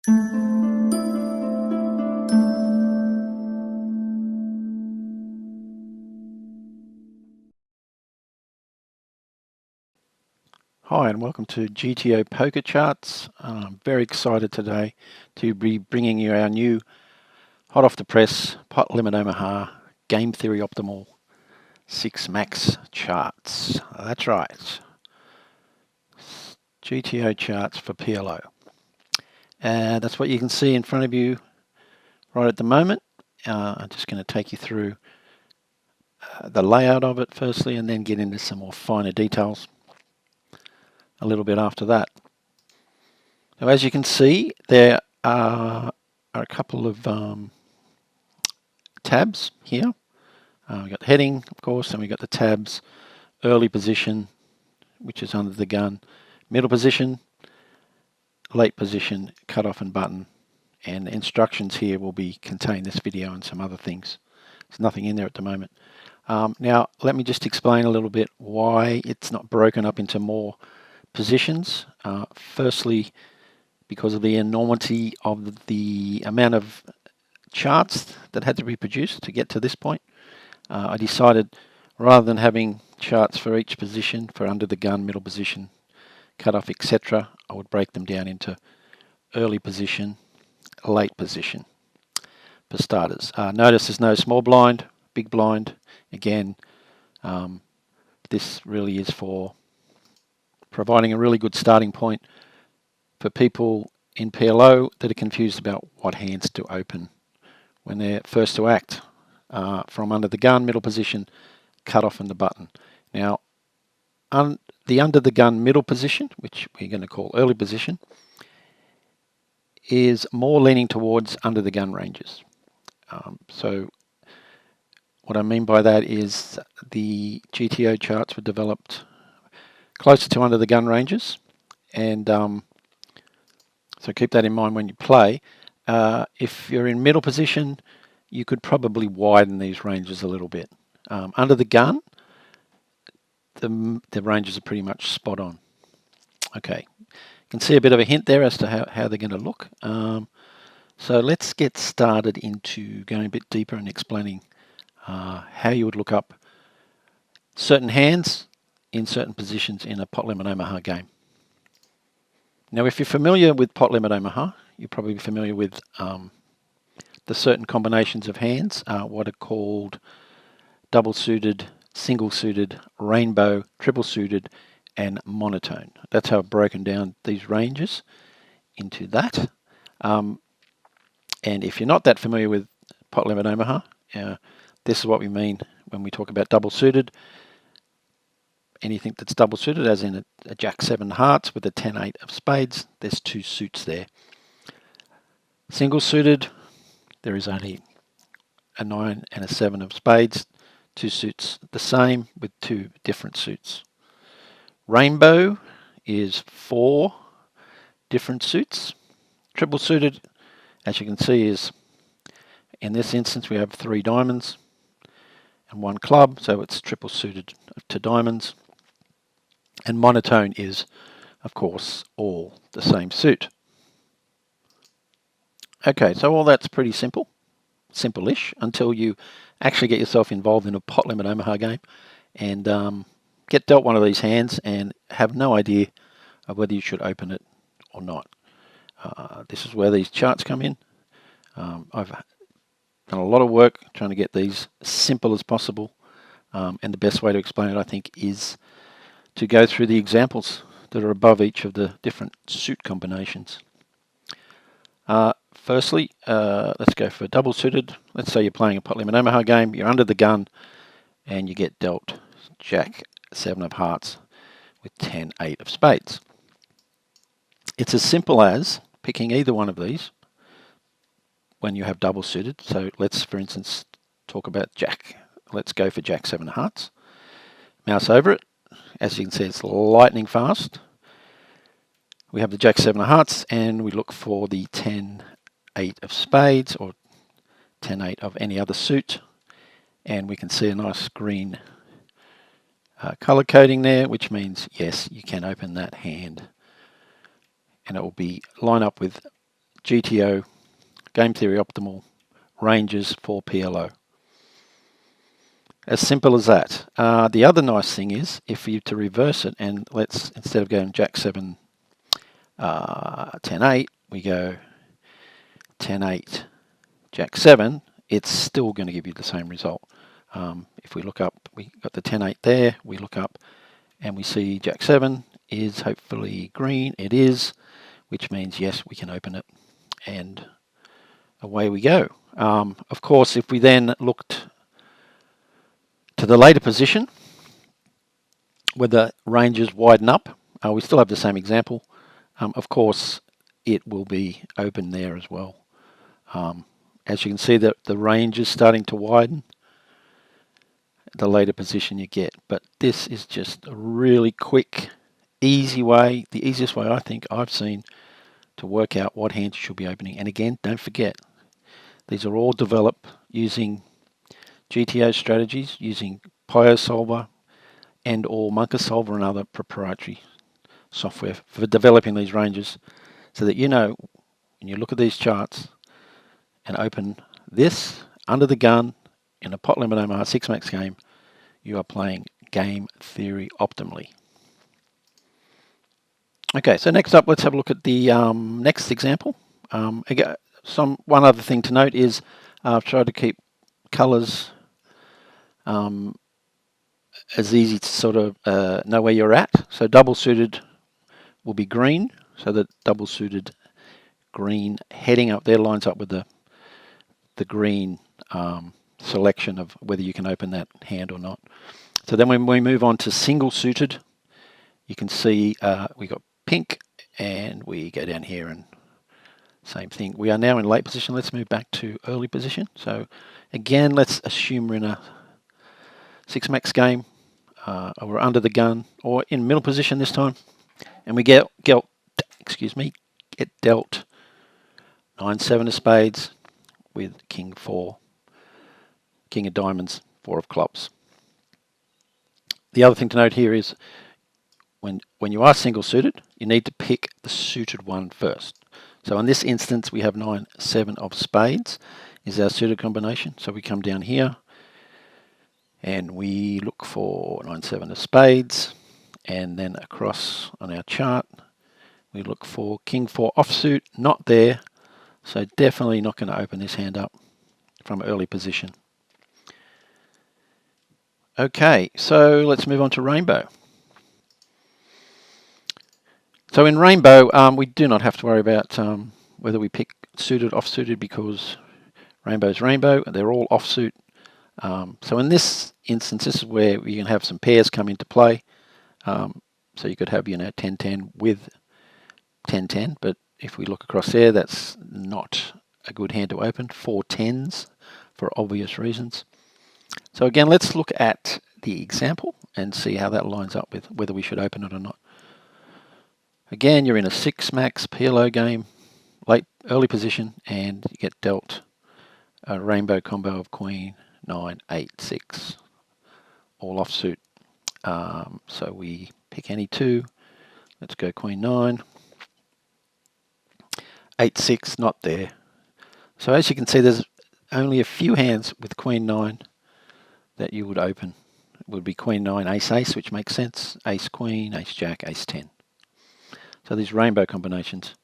Hi and welcome to GTO Poker Charts. I'm very excited today to be bringing you our new hot off the press Pot Limit Omaha Game Theory Optimal 6 Max charts. That's right, GTO charts for PLO. And that's what you can see in front of you right at the moment. I'm just going to take you through the layout of it firstly and then get into some more finer details a little bit after that. Now, as you can see, there are a couple of tabs here. We've got heading, of course, and we've got the tabs, early position, which is under the gun, middle position, late position, cutoff and button, and the instructions here will be contain this video and some other things. There's nothing in there at the moment. Now, let me just explain a little bit why it's not broken up into more positions. Firstly, because of the enormity of the amount of charts that had to be produced to get to this point, I decided rather than having charts for each position, for under the gun, middle position, cutoff, etc., I would break them down into early position, late position for starters. Notice there's no small blind, big blind. Again, this really is for providing a really good starting point for people in PLO that are confused about what hands to open when they're first to act from under the gun, middle position, cutoff and the button. Now, the under the gun middle position, which we're going to call early position, is more leaning towards under the gun ranges. So what I mean by that is the GTO charts were developed closer to under the gun ranges, and so keep that in mind when you play. If you're in middle position, you could probably widen these ranges a little bit. Under the gun, the ranges are pretty much spot on. Okay, you can see a bit of a hint there as to how they're going to look. So let's get started into going a bit deeper and explaining how you would look up certain hands in certain positions in a Pot Limit Omaha game. Now, if you're familiar with Pot Limit Omaha, you're probably familiar with the certain combinations of hands, what are called double suited, single suited, rainbow, triple suited, and monotone. That's how I've broken down these ranges into that. And if you're not that familiar with Pot Limit Omaha, this is what we mean when we talk about double suited. Anything that's double suited, as in a Jack 7 hearts with a 10-8 of spades, there's two suits there. Single suited, there is only a 9 and a 7 of spades, two suits the same with two different suits. Rainbow is 4 different suits. Triple suited, as you can see, is in this instance we have 3 diamonds and 1 club, so it's triple suited to diamonds. And monotone is, of course, all the same suit. Okay, so all that's pretty simple-ish, until you actually get yourself involved in a Pot Limit Omaha game and get dealt one of these hands and have no idea of whether you should open it or not. This is where these charts come in. I've done a lot of work trying to get these as simple as possible, and the best way to explain it, I think, is to go through the examples that are above each of the different suit combinations. Firstly, let's go for double suited. Let's say you're playing a Pot Limit Omaha game, you're under the gun, and you get dealt Jack 7 of hearts with 10-8 of spades. It's as simple as picking either one of these when you have double suited. So let's, for instance, talk about Jack. Let's go for Jack 7 of hearts. Mouse over it. As you can see, it's lightning fast. We have the Jack 7 of hearts, and we look for the 10-8 of spades, or 10-8 of any other suit, and we can see a nice green color coding there, which means yes, you can open that hand, and it will be line up with GTO, game theory optimal, ranges for PLO. As simple as that. The other nice thing is, if you to reverse it, and let's, instead of going Jack 7, 10-8, we go 10-8, Jack 7, it's still going to give you the same result. If we look up, we got the 10-8 there, we look up and we see Jack 7 is hopefully green. It is, which means yes, we can open it, and away we go. Of course, if we then looked to the later position, where the ranges widen up, we still have the same example. Of course, it will be open there as well. As you can see, that the range is starting to widen, the later position you get. But this is just a really quick, easy way, the easiest way I think I've seen to work out what hands you should be opening. And again, don't forget, these are all developed using GTO strategies, using PioSolver and or Monkasolver and other proprietary software for developing these ranges, so that you know when you look at these charts and open this under the gun in a Pot Limit Omaha 6-max game, you are playing game theory optimally. Okay, so next up, let's have a look at the next example. Again, one other thing to note is I've tried to keep colours as easy to sort of know where you're at. So double suited will be green, so that double suited green heading up there lines up with the green selection of whether you can open that hand or not. So then when we move on to single suited, you can see we got pink, and we go down here and same thing. We are now in late position. Let's move back to early position. So again, let's assume we're in a 6-max game, or we're under the gun, or in middle position this time, and we get dealt 9-7 of spades with King 4, King of Diamonds, 4 of clubs. The other thing to note here is when you are single suited, you need to pick the suited one first. So in this instance, we have 9-7 of spades is our suited combination. So we come down here and we look for 9-7 of spades, and then across on our chart, we look for King 4 offsuit, not there. So definitely not going to open this hand up from early position. Okay, so let's move on to rainbow. So in rainbow, we do not have to worry about whether we pick suited, off-suited, because rainbow's rainbow, and they're all offsuit. So in this instance, this is where you can have some pairs come into play. So you could have, 10-10 with 10-10, but if we look across there, that's not a good hand to open. 4 10s for obvious reasons. So again, let's look at the example and see how that lines up with whether we should open it or not. Again, you're in a 6-max PLO game, early position, and you get dealt a rainbow combo of Queen 9, 8, 6, all offsuit. So we pick any two. Let's go Queen 9. 8, 6, not there. So as you can see, there's only a few hands with Queen 9 that you would open. It would be Queen 9, Ace, Ace, which makes sense. Ace, Queen, Ace, Jack, Ace, 10. So these rainbow combinations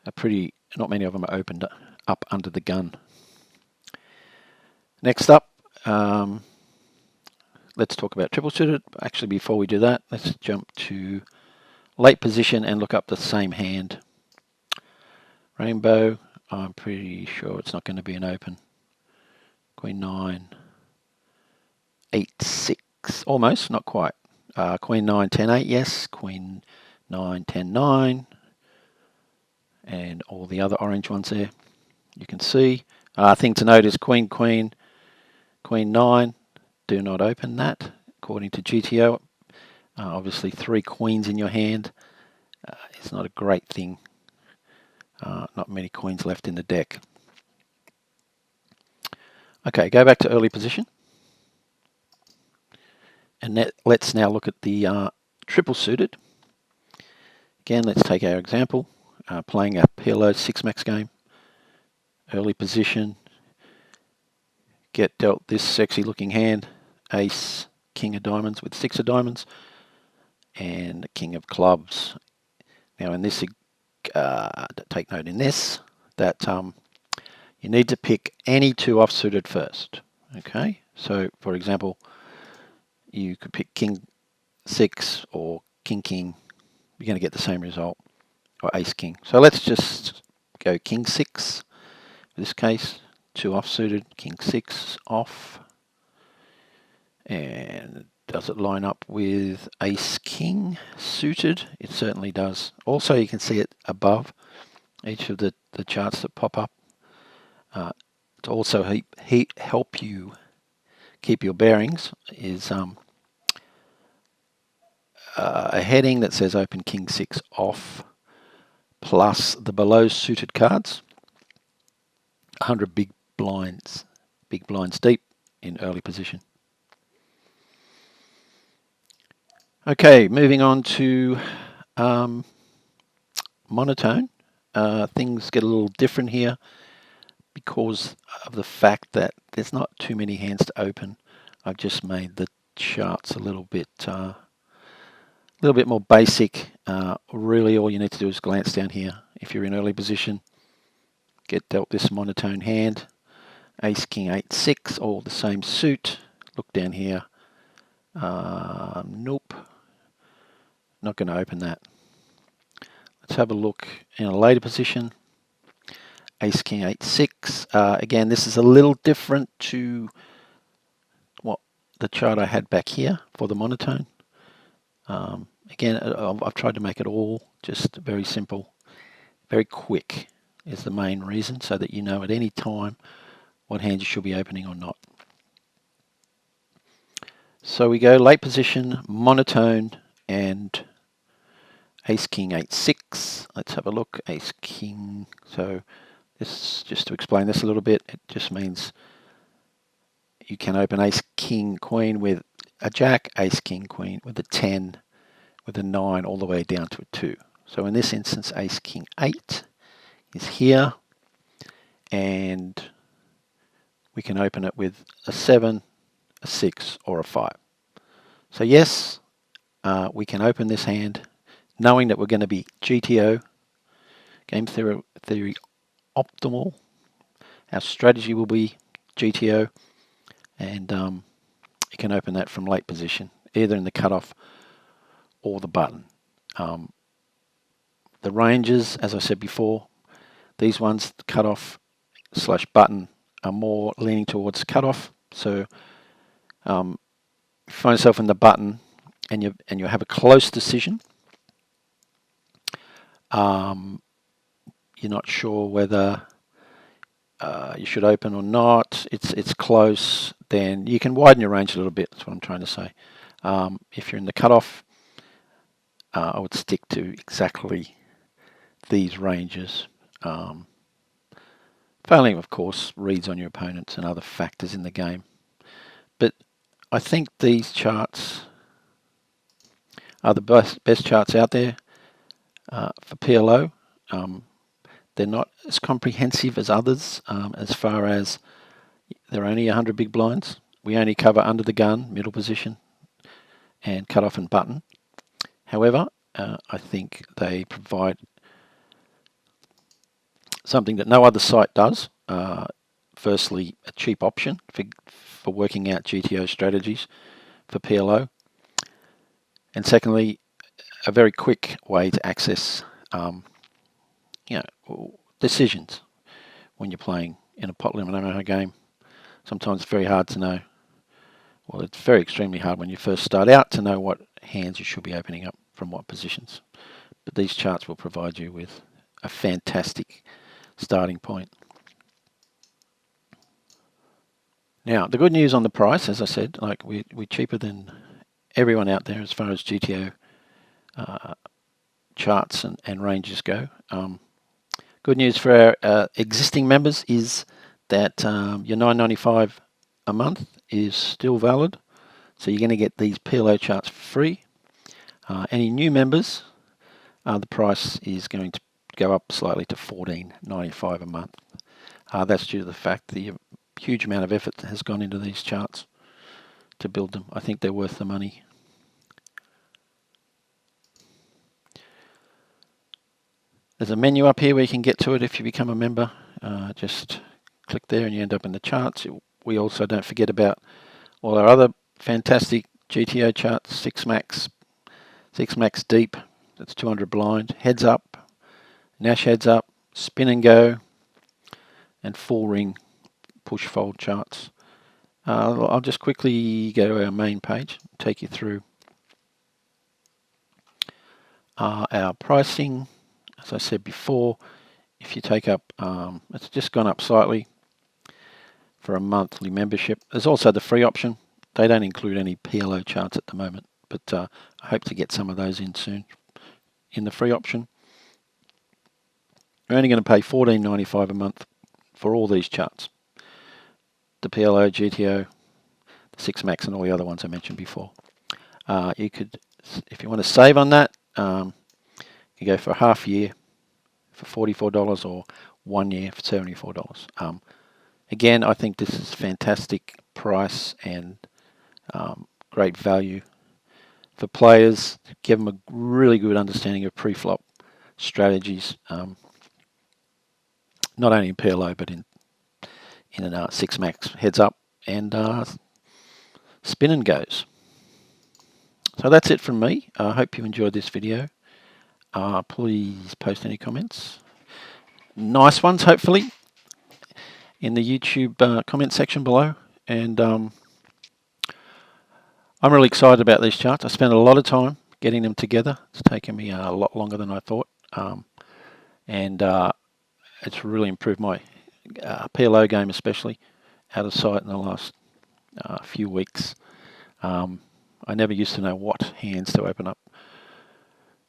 are not many of them are opened up under the gun. Next up, let's talk about triple suited. Actually, before we do that, let's jump to late position and look up the same hand. Rainbow, I'm pretty sure it's not going to be an open. Queen 9, 8, 6, almost, not quite. Queen 9, 10, 8, yes. Queen 9, 10, 9. And all the other orange ones there. You can see. Thing to note is Queen, Queen, Queen 9. Do not open that, according to GTO. Obviously, 3 queens in your hand is not a great thing. Not many queens left in the deck. Okay, go back to early position. And let's now look at the triple suited. Again, let's take our example. playing a PLO 6 max game, early position, get dealt this sexy looking hand, ace, king of diamonds with 6 of diamonds, and king of clubs. Now in this, take note in this, that you need to pick any 2 offsuited first. Okay, so for example, you could pick king 6 or king king, you're going to get the same result, or ace king. So let's just go king 6 in this case, 2 offsuited, king 6 off, and does it line up with ace king suited? It certainly does. Also you can see it above each of the charts that pop up. To also help you keep your bearings is a heading that says open king 6 off plus the below suited cards, 100 big blinds deep in early position. Okay, moving on to monotone. Things get a little different here because of the fact that there's not too many hands to open. I've just made the charts a little bit more basic. Really all you need to do is glance down here. If you're in early position, get dealt this monotone hand, ace king 8 6, all the same suit. Look down here. Nope, not going to open that. Let's have a look in a later position. Ace king 8 6. Again, this is a little different to what the chart I had back here for the monotone. Again, I've tried to make it all just very simple, very quick is the main reason, so that you know at any time what hand you should be opening or not. So we go late position, monotone, and ace king 8 6. Let's have a look. Ace king. So this, just to explain this a little bit, it just means you can open ace king queen with a jack, ace king queen with a 10, with a 9, all the way down to a 2. So in this instance, ace king 8 is here, and we can open it with a 7, a 6, or a 5. So yes, we can open this hand knowing that we're going to be GTO, game theory optimal. Our strategy will be GTO, and you can open that from late position, either in the cutoff or the button. The ranges, as I said before, these ones, the cutoff / button, are more leaning towards cutoff. So if you find yourself in the button and you have a close decision, you're not sure whether you should open or not, it's close, then you can widen your range a little bit. That's what I'm trying to say. If you're in the cutoff, I would stick to exactly these ranges. Failing, of course, reads on your opponents and other factors in the game. But I think these charts are the best charts out there for PLO. They're not as comprehensive as others as far as there are only 100 big blinds. We only cover under the gun, middle position, and cutoff and button. However, I think they provide something that no other site does. Firstly, a cheap option for working out GTO strategies for PLO. And secondly, a very quick way to access decisions when you're playing in a pot limit Omaha game. Sometimes it's very hard to know. Well, it's very extremely hard when you first start out to know what hands you should be opening up from what positions. But these charts will provide you with a fantastic starting point. Now, the good news on the price, as I said, like we're cheaper than everyone out there as far as GTO charts and ranges go. Good news for our existing members is that your $9.95 a month is still valid, so you're going to get these PLO charts for free. Any new members, the price is going to go up slightly to $14.95 a month. That's due to the fact the huge amount of effort has gone into these charts to build them. I think they're worth the money. There's a menu up here where you can get to it if you become a member. Just click there and you end up in the charts. We also don't forget about all our other fantastic GTO charts, 6 max deep, that's 200 blind, heads up, Nash heads up, spin and go, and 4-ring push fold charts. I'll just quickly go to our main page, take you through our pricing. As I said before, if you take up, it's just gone up slightly for a monthly membership. There's also the free option. They don't include any PLO charts at the moment, but I hope to get some of those in soon in the free option. You're only going to pay $14.95 a month for all these charts. The PLO, GTO, the 6 max and all the other ones I mentioned before. You could, if you want to save on that, you go for a half year for $44 or 1 year for $74. Again, I think this is fantastic price and great value for players. Give them a really good understanding of pre-flop strategies, not only in PLO but in 6 max heads up and spin and goes. So that's it from me. I hope you enjoyed this video. Please post any comments, nice ones hopefully, in the YouTube comment section below. And I'm really excited about these charts. I spent a lot of time getting them together. It's taken me a lot longer than I thought, and it's really improved my PLO game, especially out of sight in the last few weeks. I never used to know what hands to open up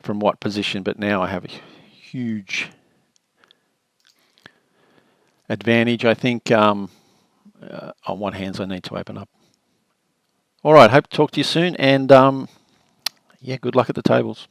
from what position, but now I have a huge advantage, I think, on what hands I need to open up. All right, hope to talk to you soon, and yeah, good luck at the tables.